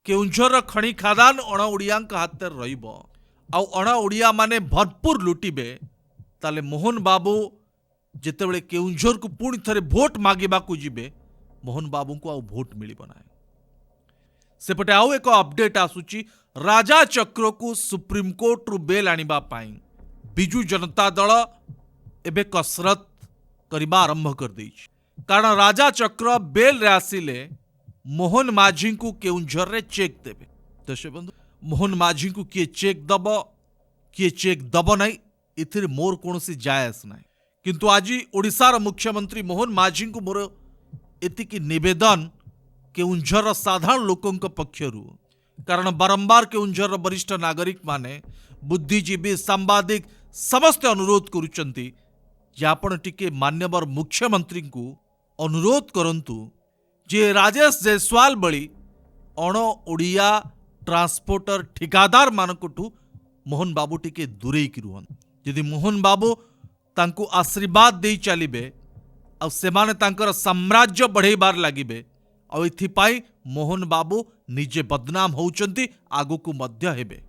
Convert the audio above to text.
केउंझर खଣି खादान अण ओडिया हाथ रहिबो आउ अण ओडिया माने भरपूर लुटिबे ताले मोहन बाबू जितेबले केउंझर को पुणी थरे भोट मागिबा को जिबे मोहन बाबू को आउ भोट मिलिबो ना। सेपटे आउ एक अपडेट आसुची राजा चक्र को सुप्रीम कोर्ट रु बेल आनिबा पाई बिजू जनता दल एबे कसरत करबा आरंभ कर देइछ। कारण राजा चक्र बेल रे आसिले मोहन माझी को केउंझर रे चेक देबे। दर्शक बंधु मोहन माझी को किए चेक दब किए चेक दब नहीं इथिर मोर कोनोसी जायस नहीं। किंतु आज ओडिशार मुख्यमंत्री मोहन माझी को मोर एतिकी निवेदन केउंझर साधारण लोकंक पक्षरु। कारण बारंबार केउंझर वरिष्ठ नागरिक माने बुद्धिजीवी सांबादिक समस्त अनुरोध करुचंती जे आपण टिके मान्यवर मुख्यमंत्री को अनुरोध करंतु जे राजेश जयसवाल बली अण ओडिया ट्रांसपोर्टर ठिकादार मानकठू मोहन बाबू टिके दूरे की रुहन। यदि मोहन बाबू तांको आशीर्वाद दे चलिबे आ सेमाने तांकर साम्राज्य बढ़ेबार लागिबे आ इथिपाई मोहन बाबू निजे बदनाम होउचंती आगु को मध्य हेबे।